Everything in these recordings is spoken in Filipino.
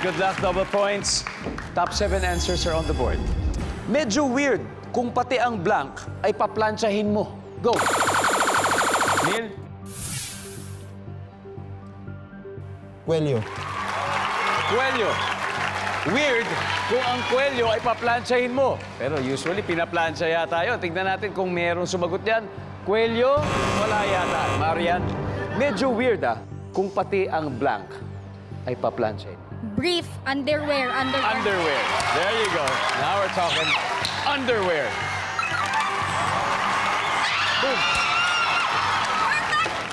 Good luck, double points. Top 7 answers are on the board. Medyo weird kung pati ang blank ay paplansyahin mo. Go! Neil? Kwelyo. Kwelyo. Weird kung ang kwelyo ay paplansyahin mo. Pero usually, pinaplansya yata yun. Tignan natin kung merong sumagot yan. Kwelyo, wala yata. Marian, medyo weird kung pati ang blank ay paplansyahin. Brief, underwear. Underwear. There you go. Now we're talking underwear. Boom.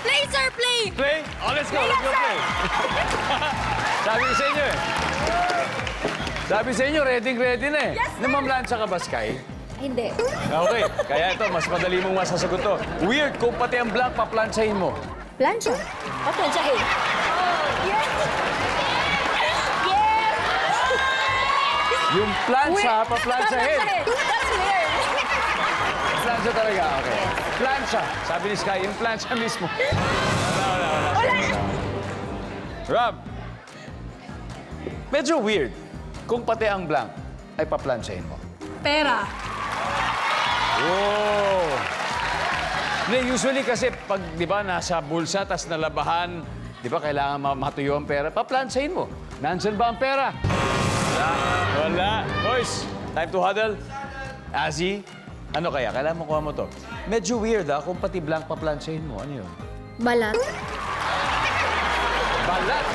Play, sir, play! Play? Oh, let's go. Let's go play. Sabi ko sa inyo eh. Sabi sa inyo, ready na eh. Yes, sir. Namamlansya ka ba, Sky? Hindi. Okay, kaya ito, mas madali mong masasagot to. Weird kung pati ang blank paplansyahin mo. Plancha. Paplansyahin. Yes! Yung plancha, paplansyahin. That's weird. Plancha talaga, okay. Plancha. Sabi ni Sky, yung plancha mismo. Wala. Rob, medyo weird kung pati ang blank ay paplansyahin mo. Pera. Oh! Hindi, usually kasi pag, di ba, nasa bulsa, tas nalabahan, di ba, kailangan matuyo ang pera, paplansyahin mo. Nandyan ba ang pera? Wala. Boys, time to huddle. Azzy, ano kaya? Kailangan mo kuha mo to. Medyo weird kung pati blank paplansyahin mo. Ano yun? Balat. Balat.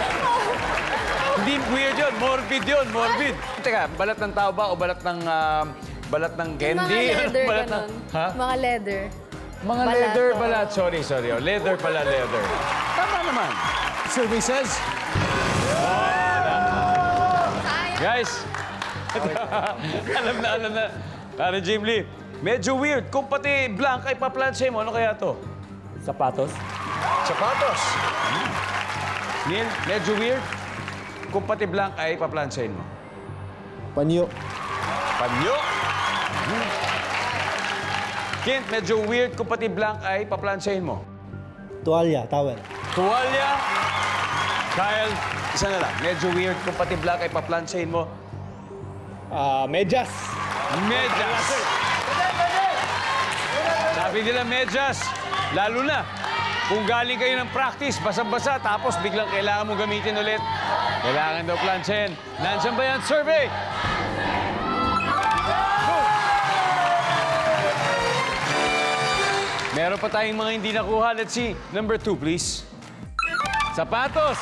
Hindi weird yun. Morbid yun. Morbid. Teka, balat ng tao ba o balat ng candy? Mga leather, balat ganun. Ha? Mga leather. Mga Balat, leather oo. balat. Sorry. Oh, leather pala, leather. Tama naman. Survey says... Guys, alam na. Para Jim Lee, medyo weird. Kung pati blank ay paplansya mo, ano kaya to? Sapatos. Sapatos. Neil, medyo weird. Kung pati blank ay paplansyahin mo. Panyo. Panyo. Kent, medyo weird kung pati blank ay paplansyahin mo. Tuwalya. Towel. Tuwalya. Kyle, isa na lang. Medyo weird kung pati blank ay paplansyahin mo. Medyas. Medyas. Sabi nila medyas. Lalo na, kung galing kayo ng practice, basang-basa, tapos biglang kailangan mo gamitin ulit. Kailangan daw plansyahin. Nandiyan ba yan? Survey! Go! Meron pa tayong mga hindi nakuha. Let's see. Number 2, please. Sapatos.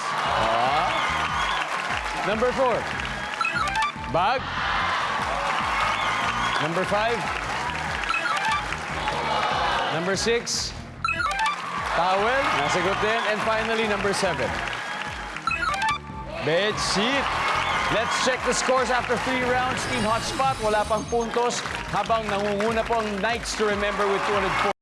Number 4. Bag. Number 5. Number 6. Towel. Nasagot din. And finally, number 7. Bed sheet. Let's check the scores after 3 rounds. Team Hotspot, wala pang puntos. Habang nangunguna po ang Knights to remember with 200 points.